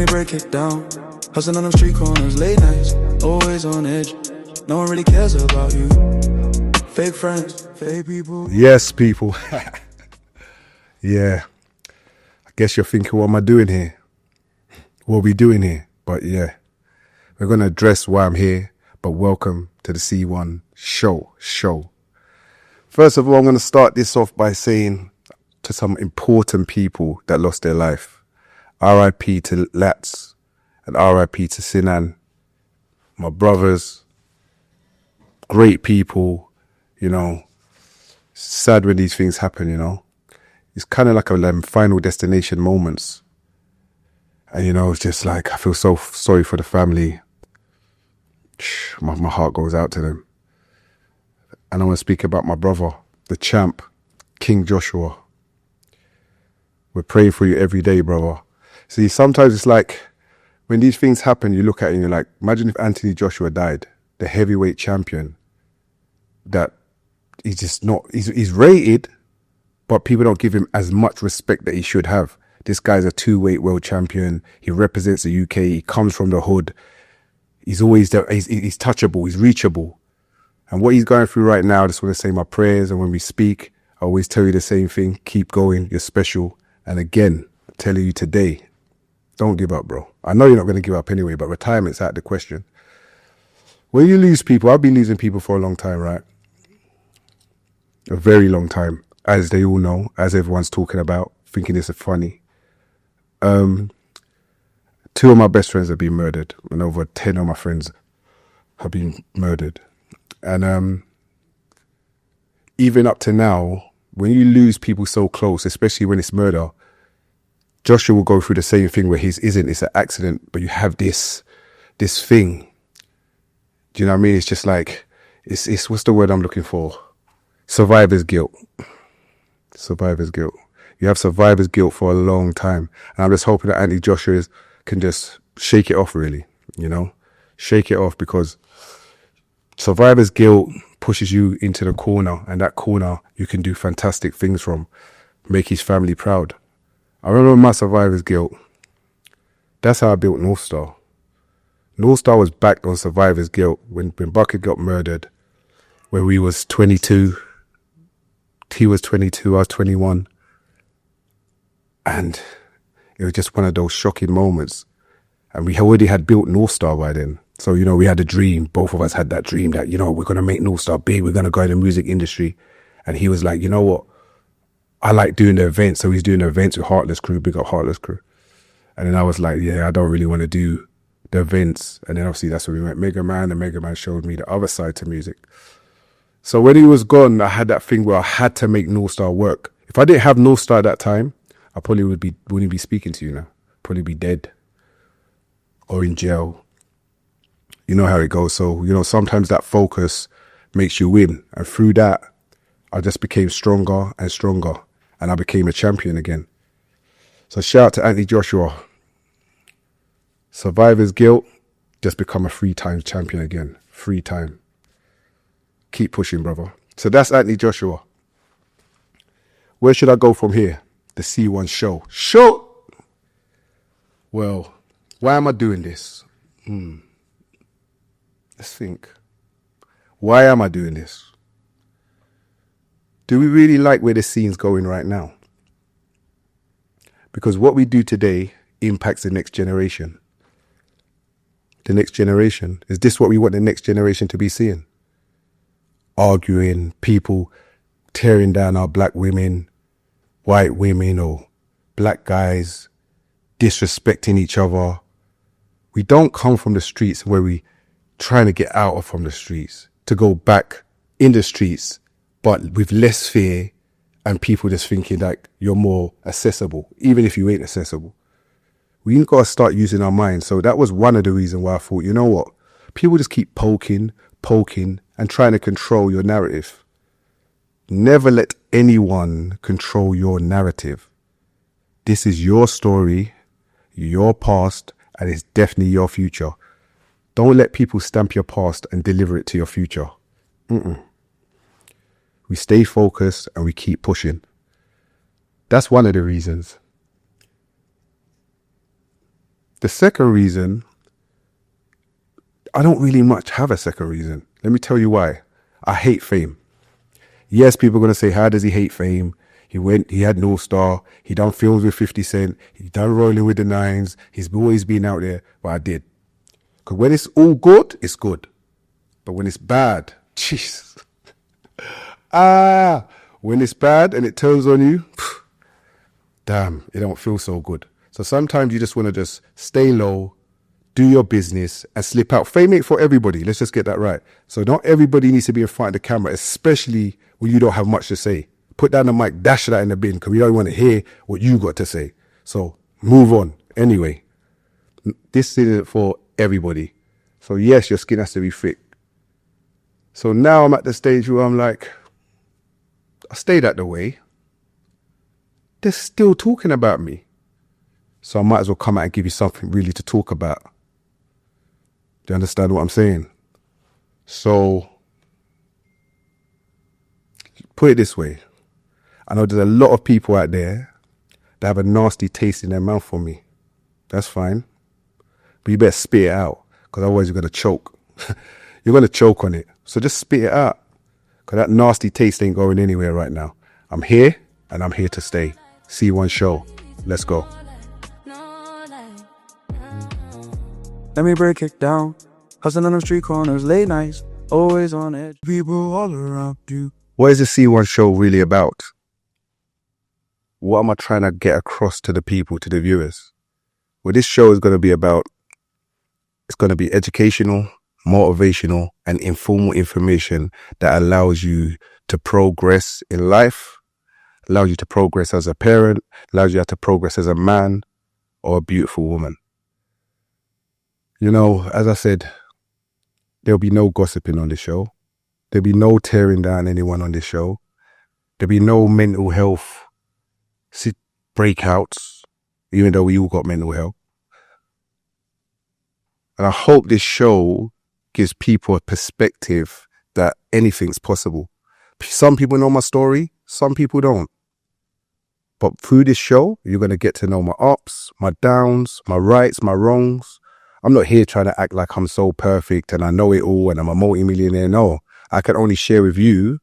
me break it down. Hustling on them street corners, late nights, always on edge. No one really cares about you. Fake friends, fake people. Yes, people. Yeah. I guess you're thinking, what am I doing here? What are we doing here? But yeah, we're going to address why I'm here. But welcome to the C1 Show. First of all, I'm going to start this off by saying to some important people that lost their life. R.I.P. to Lats and R.I.P. to Sinan. My brothers, great people, you know. Sad when these things happen, you know. It's kind of like a final destination moments. And, you know, it's just like, I feel so sorry for the family. My heart goes out to them. And I want to speak about my brother, the champ, King Joshua. We're praying for you every day, brother. See, sometimes it's like, when these things happen, you look at it and you're like, imagine if Anthony Joshua died, the heavyweight champion, that he's just not, he's rated, but people don't give him as much respect that he should have. This guy's a 2-weight world champion. He represents the UK. He comes from the hood. He's always there. He's touchable. He's reachable. And what he's going through right now, I just want to say my prayers. And when we speak, I always tell you the same thing. Keep going. You're special. And again, I'm telling you today, don't give up, bro. I know you're not going to give up anyway, but retirement's out of the question. When you lose people, I've been losing people for a long time, right? A very long time, as they all know, as everyone's talking about, thinking it's funny. 2 of my best friends have been murdered, and over 10 of my friends have been murdered. And even up to now, when you lose people so close, especially when it's murder, Joshua will go through the same thing where it's an accident, but you have this thing. Do you know what I mean? It's just like, it's what's the word I'm looking for? Survivor's guilt. Survivor's guilt. You have survivor's guilt for a long time. And I'm just hoping that Anthony Joshua can just shake it off, really, you know? Shake it off, because survivor's guilt pushes you into the corner, and that corner you can do fantastic things from, make his family proud. I remember my survivor's guilt. That's how I built North Star. North Star was backed on survivor's guilt when Buck got murdered, where we was 22. He was 22, I was 21. And it was just one of those shocking moments. And we already had built North Star by then. So, you know, we had a dream. Both of us had that dream that, you know, we're going to make North Star big. We're going to go in the music industry. And he was like, you know what? I like doing the events. So he's doing the events with Heartless Crew, big up Heartless Crew. And then I was like, yeah, I don't really want to do the events. And then obviously that's when we went Mega Man, and Mega Man showed me the other side to music. So when he was gone, I had that thing where I had to make North Star work. If I didn't have North Star at that time, I probably wouldn't be speaking to you now. Probably be dead or in jail. You know how it goes. So, you know, sometimes that focus makes you win. And through that, I just became stronger and stronger. And I became a champion again. So shout out to Anthony Joshua. Survivor's guilt, just become a 3-time champion again. 3-time. Keep pushing, brother. So that's Anthony Joshua. Where should I go from here? The C1 Show. Show! Well, why am I doing this? Let's think. Why am I doing this? Do we really like where the scene's going right now? Because what we do today impacts the next generation. The next generation. Is this what we want the next generation to be seeing? Arguing, people tearing down our black women, white women, or black guys disrespecting each other. We don't come from the streets where we trying to get out of from the streets to go back in the streets, but with less fear and people just thinking like you're more accessible, even if you ain't accessible. We ain't got to start using our minds. So that was one of the reasons why I thought, you know what? People just keep poking, and trying to control your narrative. Never let anyone control your narrative. This is your story, your past, and it's definitely your future. Don't let people stamp your past and deliver it to your future. We stay focused and we keep pushing. That's one of the reasons. The second reason, I don't really much have a second reason. Let me tell you why. I hate fame. Yes, people are going to say, how does he hate fame? He had No Star. He done films with 50 Cent. He done Rolling with the Nines. He's always been out there, but I did. Because when it's all good, it's good. But when it's bad, jeez. When it's bad and it turns on you, damn, it don't feel so good. So sometimes you just want to just stay low, do your business and slip out. Fame ain't for everybody. Let's just get that right. So not everybody needs to be in front of the camera, especially when you don't have much to say. Put down the mic, dash that in the bin, because we don't want to hear what you got to say. So move on. Anyway, this isn't for everybody. So yes, your skin has to be thick. So now I'm at the stage where I'm like, I stayed out the way. They're still talking about me. So I might as well come out and give you something really to talk about. Do you understand what I'm saying? So, put it this way. I know there's a lot of people out there that have a nasty taste in their mouth for me. That's fine. But you better spit it out, because otherwise you're going to choke. You're going to choke on it. So just spit it out, because that nasty taste ain't going anywhere right now. I'm here, and I'm here to stay. C1 SHO. Let's go. Let me break it down. Hustling on the street corners, late nights, always on edge. People all around you. What is the C1 SHO really about? What am I trying to get across to the people, to the viewers? What this show is going to be about, it's going to be educational, motivational, and informal information that allows you to progress in life, allows you to progress as a parent, allows you to progress as a man or a beautiful woman. You know, as I said, there'll be no gossiping on this show. There'll be no tearing down anyone on this show. There'll be no mental health breakouts, even though we all got mental health. And I hope this show gives people a perspective that anything's possible. Some people know my story, some people don't. But through this show, you're going to get to know my ups, my downs, my rights, my wrongs. I'm not here trying to act like I'm so perfect and I know it all and I'm a multi-millionaire. No, I can only share with you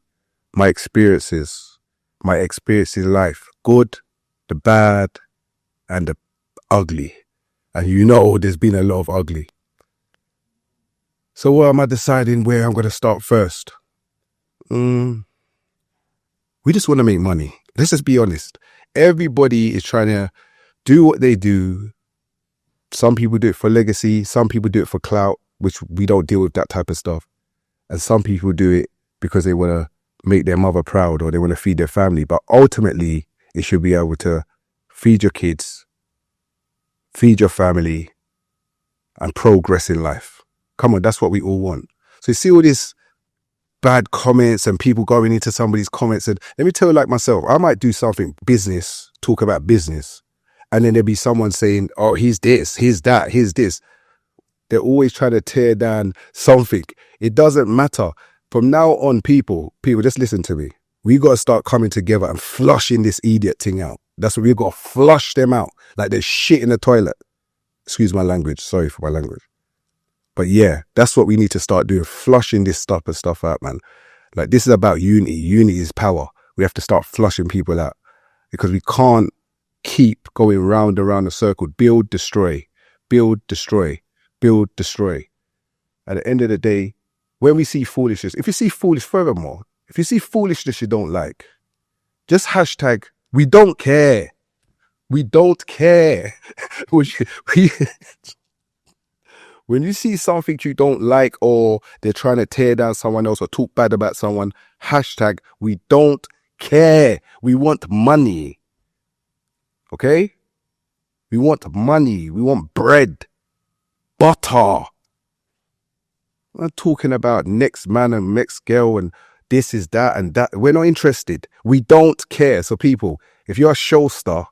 my experiences in life. Good, the bad, and the ugly. And you know there's been a lot of ugly. So what am I deciding where I'm going to start first? We just want to make money. Let's just be honest. Everybody is trying to do what they do. Some people do it for legacy. Some people do it for clout, which we don't deal with that type of stuff. And some people do it because they want to make their mother proud or they want to feed their family. But ultimately, it should be able to feed your kids, feed your family, and progress in life. Come on, that's what we all want. So you see all these bad comments and people going into somebody's comments. And let me tell you, like myself, I might do something business, talk about business. And then there'll be someone saying, oh, he's this, he's that, he's this. They're always trying to tear down something. It doesn't matter. From now on, people, just listen to me. We got to start coming together and flushing this idiot thing out. That's what we got to flush them out like there's shit in the toilet. Excuse my language. Sorry for my language. But yeah, that's what we need to start doing. Flushing this stuff out, man. Like, this is about unity. Unity is power. We have to start flushing people out because we can't keep going round and round the circle. Build, destroy. Build, destroy. Build, destroy. At the end of the day, when we see foolishness, if you see foolishness you don't like, just hashtag, we don't care. We don't care. When you see something you don't like or they're trying to tear down someone else or talk bad about someone, hashtag, we don't care. We want money. Okay? We want money. We want bread, butter. I'm not talking about next man and next girl and this is that and that. We're not interested. We don't care. So people, if you're a show star,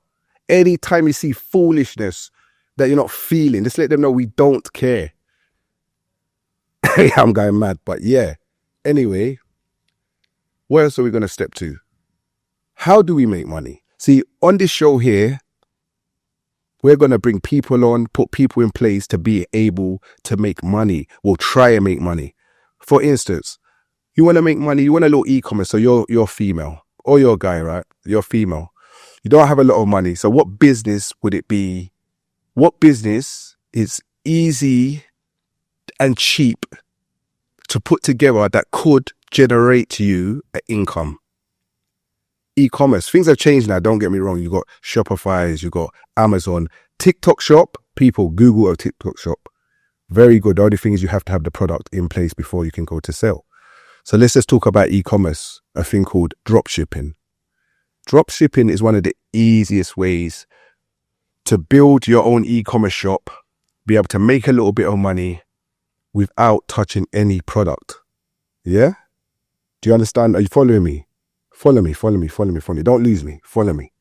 anytime you see foolishness that you're not feeling, just let them know we don't care. I'm going mad, but yeah. Anyway, where else are we going to step to? How do we make money? See, on this show here, We're going to bring people on, put people in place to be able to make money. We'll try and make money. For instance, you want to make money, you want a little e-commerce, so you're female, or you're a guy, right? You're female. You don't have a lot of money. So what business would it be? What business is easy and cheap to put together that could generate you an income? E-commerce. Things have changed now, don't get me wrong. You got Shopify's, you got Amazon. TikTok shop, people Google a TikTok shop. Very good. The only thing is you have to have the product in place before you can go to sell. So let's just talk about e-commerce, a thing called drop shipping. Drop shipping is one of the easiest ways to build your own e-commerce shop, be able to make a little bit of money without touching any product. Yeah? Do you understand? Are you following me? Follow me. Don't lose me. Follow me.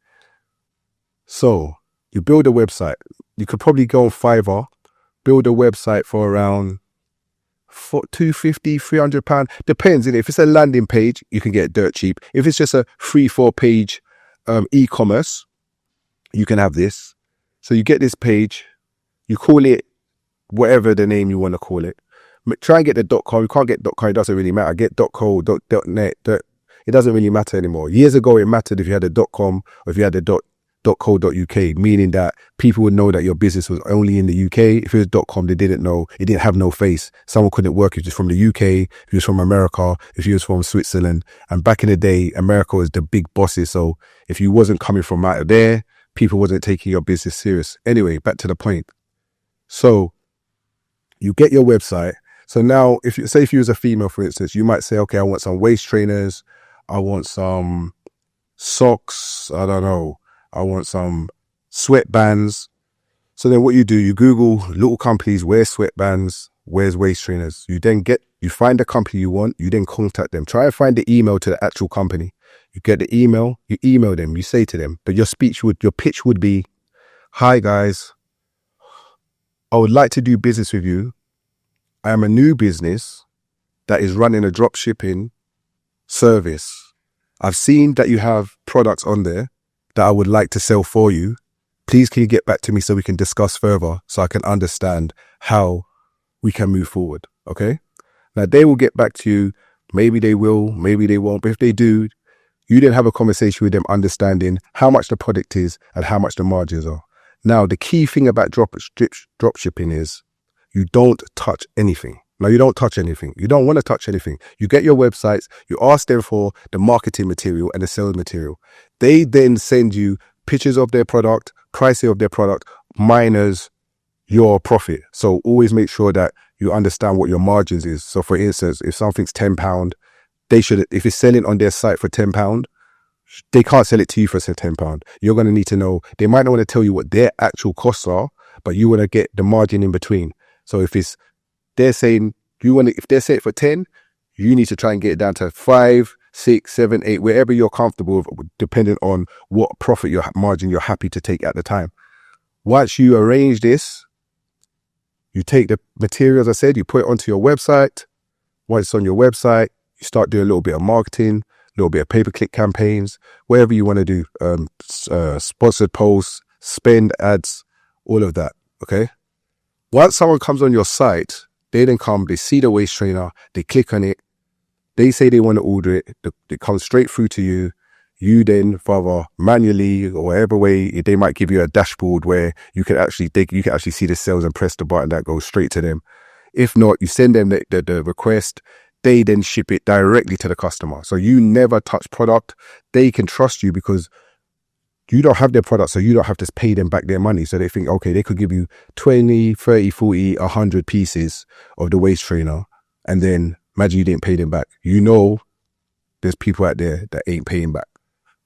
So you build a website. You could probably go on Fiverr, build a website for around £250, £300. Depends. If it's a landing page, you can get it dirt cheap. If it's just a 3-4 page e-commerce, you can have this. So you get this page, you call it whatever the name you want to call it. Try and get the .com. You can't get .com. It doesn't really matter. Get .co, .net. It doesn't really matter anymore. Years ago, it mattered if you had a .com or if you had a .co.uk, meaning that people would know that your business was only in the UK. If it was .com, they didn't know. It didn't have no face. Someone couldn't work if you're from the UK, if you're from America, if you was from Switzerland. And back in the day, America was the big bosses. So if you wasn't coming from out of there, people wasn't taking your business serious. Anyway, back to the point. So you get your website. So now, if you was a female, for instance, you might say, okay, I want some waist trainers. I want some socks. I don't know. I want some sweatbands. So then what you do, you Google little companies, where's sweatbands, where's waist trainers. You find the company you want, you then contact them. Try and find the email to the actual company. You get the email, you email them, you say to them, but your pitch would be, hi guys, I would like to do business with you. I am a new business that is running a drop shipping service. I've seen that you have products on there that I would like to sell for you. Please can you get back to me so we can discuss further so I can understand how we can move forward. Okay. Now they will get back to you. Maybe they will, maybe they won't. But if they do, you then have a conversation with them, understanding how much the product is and how much the margins are. Now, the key thing about drop shipping is you don't touch anything. Now, you don't touch anything. You don't want to touch anything. You get your websites, you ask them for the marketing material and the sales material. They then send you pictures of their product, pricing of their product, minus your profit. So always make sure that you understand what your margins is. So for instance, if something's £10, if it's selling on their site for £10, they can't sell it to you for say £10. You're going to need to know, they might not want to tell you what their actual costs are, but you want to get the margin in between. So if they're saying if they're saying it for 10, you need to try and get it down to 5, 6, 7, 8, wherever you're comfortable with, depending on what profit margin you're happy to take at the time. Once you arrange this, you take the materials I said, you put it onto your website. Once it's on your website, you start doing a little bit of marketing, a little bit of pay-per-click campaigns, whatever you want to do, sponsored posts, spend ads, all of that. Okay. Once someone comes on your site, they see the waist trainer, they click on it, they say they want to order it, it comes straight through to you. You then, further manually or whatever way, they might give you a dashboard where you can actually see the sales and press the button that goes straight to them. If not, you send them the request. They then ship it directly to the customer. So you never touch product. They can trust you because you don't have their product, so you don't have to pay them back their money. So they think, okay, they could give you 20, 30, 40, 100 pieces of the waist trainer. And then imagine you didn't pay them back. You know, there's people out there that ain't paying back.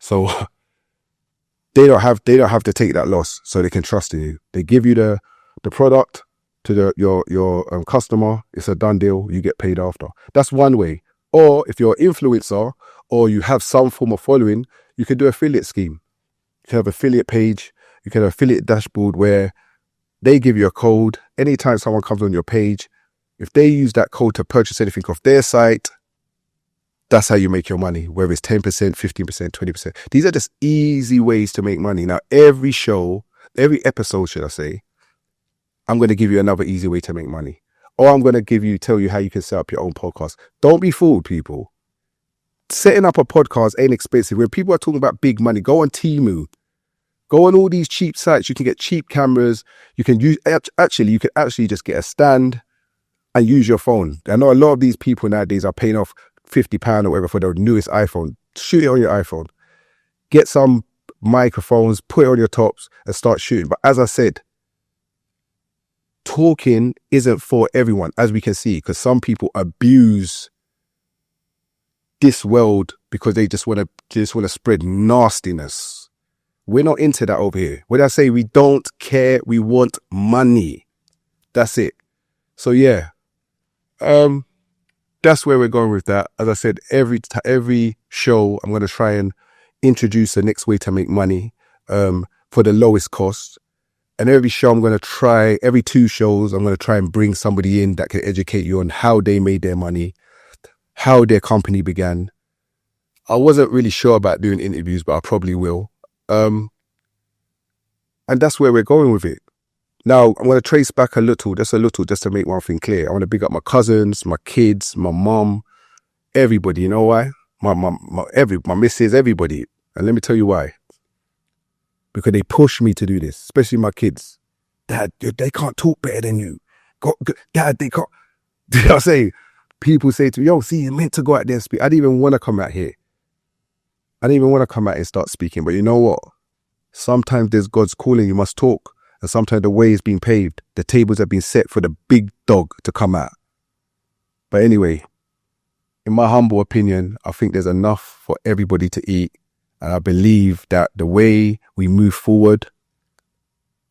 So they don't have to take that loss, so they can trust in you. They give you the product to your customer. It's a done deal. You get paid after. That's one way. Or if you're an influencer or you have some form of following, you can do an affiliate scheme. You can have an affiliate page. You can have an affiliate dashboard where they give you a code. Anytime someone comes on your page, if they use that code to purchase anything off their site, that's how you make your money, whether it's 10%, 15%, 20%. These are just easy ways to make money. Now, every show every episode, should I say, I'm going to give you another easy way to make money. Or I'm going to tell you how you can set up your own podcast. Don't be fooled, people. Setting up a podcast ain't expensive. When people are talking about big money, go on Temu. Go on all these cheap sites. You can get cheap cameras. You can actually just get a stand and use your phone. I know a lot of these people nowadays are paying off £50 or whatever for the newest iPhone. Shoot it on your iPhone. Get some microphones, put it on your tops and start shooting. But as I said, talking isn't for everyone, as we can see, because some people abuse this world because they just want to spread nastiness. We're not into that over here. When I say we don't care, we want money. That's it. So yeah, that's where we're going with that. As I said, every show, I'm going to try and introduce the next way to make money for the lowest cost. And every show every 2 shows, I'm going to try and bring somebody in that can educate you on how they made their money, how their company began. I wasn't really sure about doing interviews, but I probably will. And that's where we're going with it. Now, I'm going to trace back just to make one thing clear. I want to big up my cousins, my kids, my mom, everybody. You know why? My missus, everybody. And let me tell you why. Because they push me to do this, especially my kids. Dad, they can't talk better than you. Dad, they can't. You know what I'm saying? People say to me, yo, see, you're meant to go out there and speak. I didn't even want to come out here. I didn't even want to come out and start speaking. But you know what? Sometimes there's God's calling. You must talk. And sometimes the way is being paved. The tables have been set for the big dog to come out. But anyway, in my humble opinion, I think there's enough for everybody to eat. And I believe that the way we move forward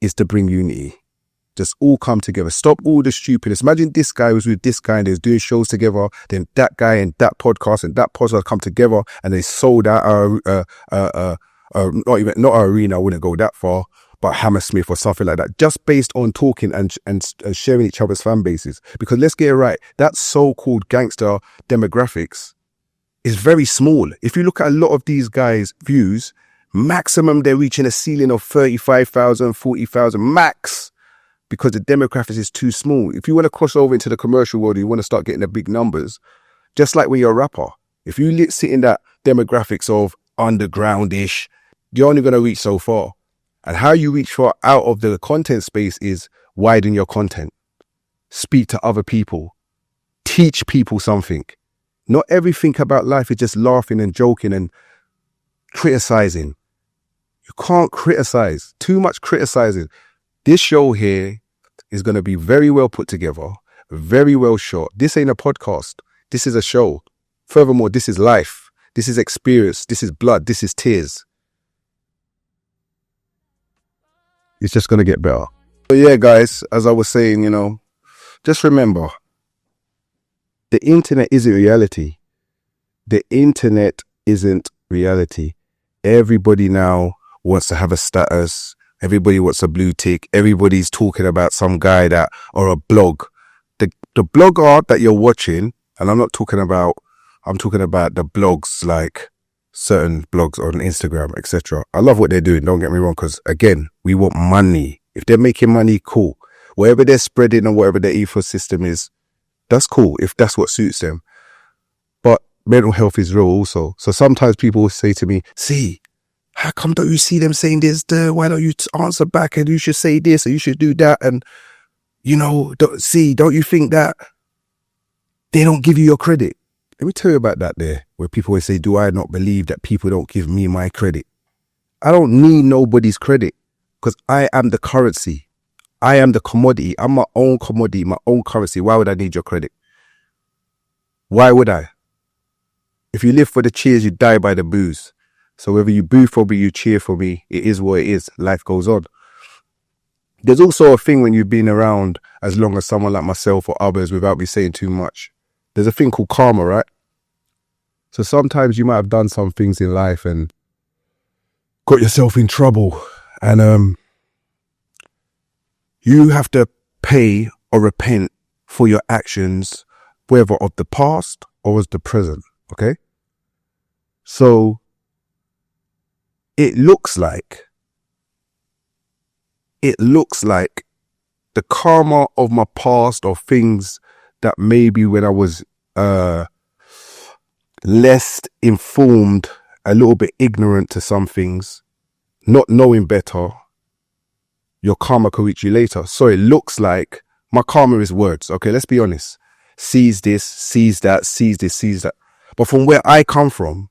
is to bring unity. Just all come together. Stop all the stupidness. Imagine this guy was with this guy and they're doing shows together. Then that guy and that podcast come together and they sold out not our arena. I wouldn't go that far, but Hammersmith or something like that, just based on talking and sharing each other's fan bases. Because let's get it right, that so-called gangster demographics is very small. If you look at a lot of these guys' views, maximum they're reaching a ceiling of 35,000, 40,000 max, because the demographics is too small. If you want to cross over into the commercial world, you want to start getting the big numbers, just like when you're a rapper. If you sit in that demographics of undergroundish, you're only going to reach so far. And how you reach far out of the content space is widen your content. Speak to other people. Teach people something. Not everything about life is just laughing and joking and criticizing. You can't criticize. Too much criticizing. This show here is going to be very well put together, very well shot. This ain't a podcast. This is a show. Furthermore, this is life. This is experience. This is blood. This is tears. It's just going to get better. So yeah, guys, as I was saying, just remember, the internet isn't reality. The internet isn't reality. Everybody now wants to have a status. Everybody wants a blue tick. Everybody's talking about some guy or a blog. The blogger that you're watching, and I'm talking about the blogs like certain blogs on Instagram, etc. I love what they're doing, don't get me wrong, because again, we want money. If they're making money, cool. Whatever they're spreading and whatever their ecosystem is, that's cool if that's what suits them. But mental health is real also. So sometimes people will say to me, see, how come don't you see them saying this? Why don't you answer back and you should say this and you should do that? And, don't you think that they don't give you your credit? Let me tell you about that there, where people will say, do I not believe that people don't give me my credit? I don't need nobody's credit because I am the currency. I am the commodity. I'm my own commodity, my own currency. Why would I need your credit? Why would I? If you live for the cheers, you die by the boos. So whether you boo for me, you cheer for me, it is what it is. Life goes on. There's also a thing when you've been around as long as someone like myself or others without me saying too much. There's a thing called karma, right? So sometimes you might have done some things in life and got yourself in trouble. And you have to pay or repent for your actions, whether of the past or as the present, okay? So it looks like it looks like the karma of my past or things that maybe when I was less informed, a little bit ignorant to some things, not knowing better, your karma could reach you later. So it looks like my karma is words. Okay, let's be honest. Sees this, sees that, sees this, sees that. But from where I come from,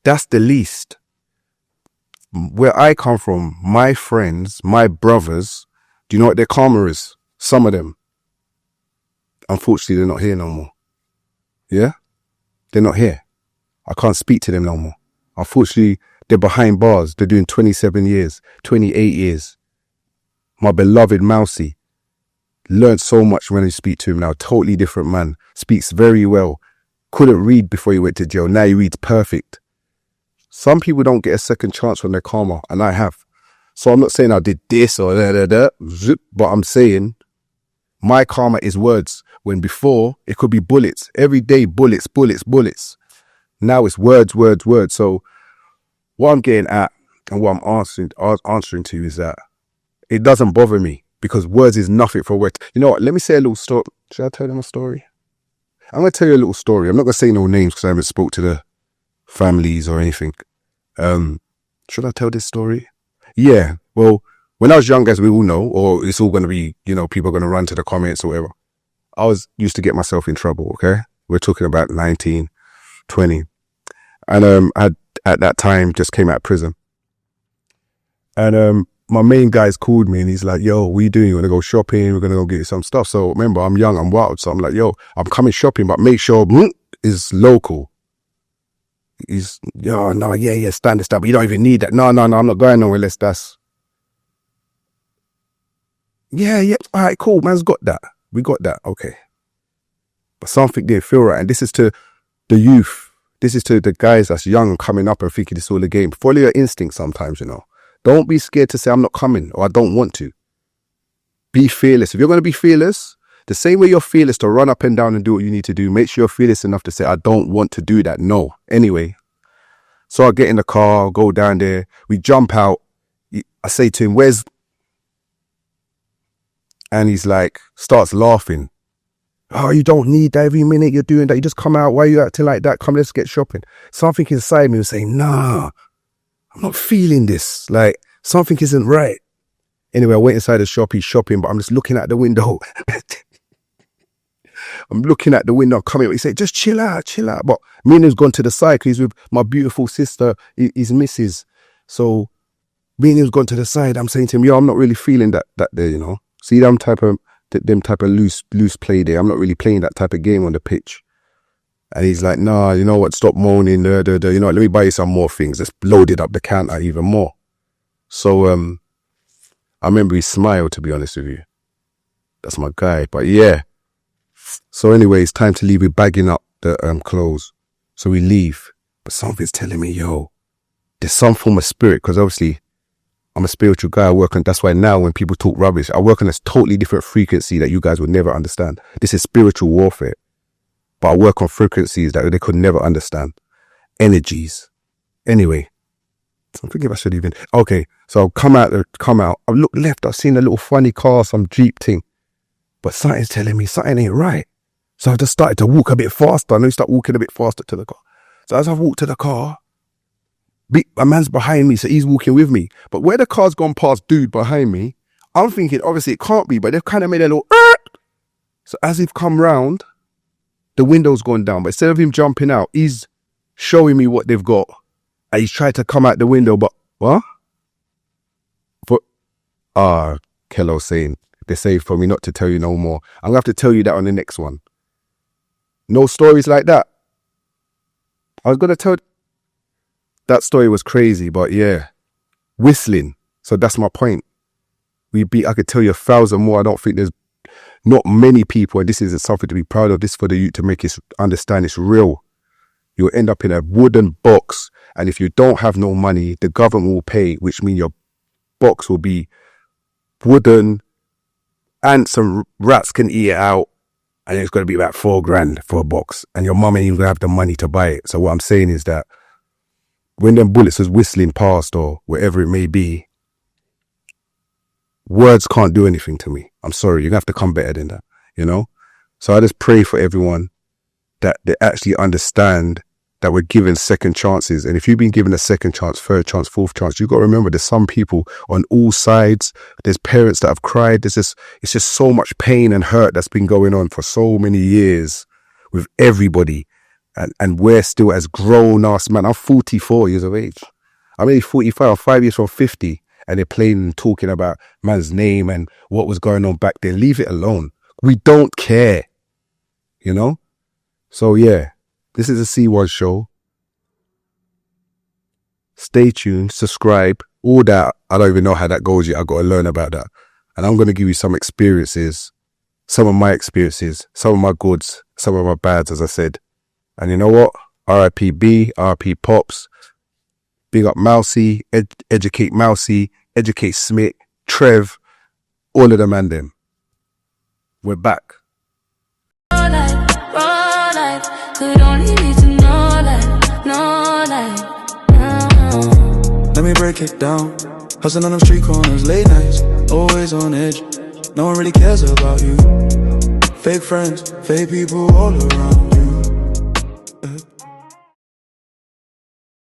that's the least. Where I come from, my friends, my brothers, do you know what their karma is? Some of them. Unfortunately, they're not here no more. Yeah? They're not here. I can't speak to them no more. Unfortunately, they're behind bars. They're doing 27 years, 28 years. My beloved Mousy learned so much when I speak to him now. Totally different man. Speaks very well. Couldn't read before he went to jail. Now he reads perfect. Some people don't get a second chance from their karma, and I have. So I'm not saying I did this or that, but I'm saying my karma is words. When before, it could be bullets. Every day, bullets, bullets, bullets. Now it's words, words, words. So what I'm getting at and what I'm answering to is that it doesn't bother me because words is nothing for words. You know what? Let me say a little story. Should I tell them a story? I'm going to tell you a little story. I'm not going to say no names because I haven't spoke to the families or anything. Should I tell this story? Yeah. Well, when I was young, as we all know, or it's all going to be, you know, people are going to run to the comments or whatever. I was used to get myself in trouble. Okay. We're talking about 19, 20. And, I at that time just came out of prison. And, my main guys called me and he's like, yo, what are you doing? You want to go shopping? We're going to go get you some stuff. So remember, I'm young, I'm wild. So I'm like, yo, I'm coming shopping, but make sure is local. He's, yo, no, yeah, stand, but you don't even need that. No, I'm not going nowhere unless that's. Yeah, all right, cool, man's got that. We got that, okay. But something didn't feel right. And this is to the youth. This is to the guys that's young and coming up and thinking it's all a game. Follow your instinct sometimes, you know. Don't be scared to say I'm not coming or I don't want to. Be fearless. If you're going to be fearless, the same way you're fearless to run up and down and do what you need to do, make sure you're fearless enough to say, I don't want to do that. No. Anyway, so I get in the car, go down there. We jump out. I say to him, where's... And he's like, starts laughing. Oh, you don't need that every minute you're doing that. You just come out. Why are you acting like that? Come, let's get shopping. Something inside me was saying, nah, I'm not feeling this. Like, something isn't right. Anyway, I went inside the shop. He's shopping, but I'm just looking at the window. I'm looking at the window coming. He said, just chill out. But me and him's gone to the side because he's with my beautiful sister, his missus. So me and him's gone to the side. I'm saying to him, yo, I'm not really feeling that there, you know. See them type of loose play there. I'm not really playing that type of game on the pitch. And he's like, nah, you know what? Stop moaning. You know what? Let me buy you some more things. Let's load it up the counter even more. So I remember he smiled, to be honest with you. That's my guy. But yeah. So anyway, it's time to leave. We're bagging up the clothes. So we leave. But something's telling me, yo, there's some form of spirit. Because obviously, I'm a spiritual guy. I work on, that's why now when people talk rubbish, I work on a totally different frequency that you guys would never understand. This is spiritual warfare. But I work on frequencies that they could never understand. Energies. Anyway. I think if I should even... Okay, so I'll come out. I look left. I've seen a little funny car, some Jeep thing. But something's telling me something ain't right. So I just started to walk a bit faster. I know you start walking a bit faster to the car. So as I walk to the car, a man's behind me, so he's walking with me. But where the car's gone past dude behind me, I'm thinking, obviously it can't be, but they've kind of made a little... So as he's come round, the window's gone down. But instead of him jumping out, he's showing me what they've got. And he's tried to come out the window, but what? But Kello saying, they say for me not to tell you no more. I'm going to have to tell you that on the next one. No stories like that. I was going to tell... That story was crazy, but yeah. Whistling. So that's my point. I could tell you 1,000 more. I don't think there's not many people, and this is something to be proud of. This for the youth to make it understand it's real. You'll end up in a wooden box, and if you don't have no money, the government will pay, which means your box will be wooden, and some rats can eat it out, and it's going to be about $4,000 for a box, and your mum ain't even going to have the money to buy it. So what I'm saying is that when them bullets was whistling past or wherever it may be, words can't do anything to me. I'm sorry, you're gonna have to come better than that, you know? So I just pray for everyone that they actually understand that we're given second chances. And if you've been given a second chance, third chance, fourth chance, you've got to remember there's some people on all sides. There's parents that have cried. It's just so much pain and hurt that's been going on for so many years with everybody. And we're still as grown-ass man. I'm 44 years of age. I'm only 45, I'm 5 years from 50. And they're playing and talking about man's name and what was going on back there. Leave it alone. We don't care, you know? So yeah, this is the C1 Show. Stay tuned, subscribe, all that. I don't even know how that goes yet. I've got to learn about that. And I'm going to give you some experiences, some of my experiences, some of my goods, some of my bads, as I said. And you know what? R.I.P. B, R.I.P. Pops. Big up Mousy, educate Mousy, educate Smith, Trev, all of them and them. We're back. Let me break it down. Hustling on them street corners, late nights, always on edge. No one really cares about you. Fake friends, fake people all around.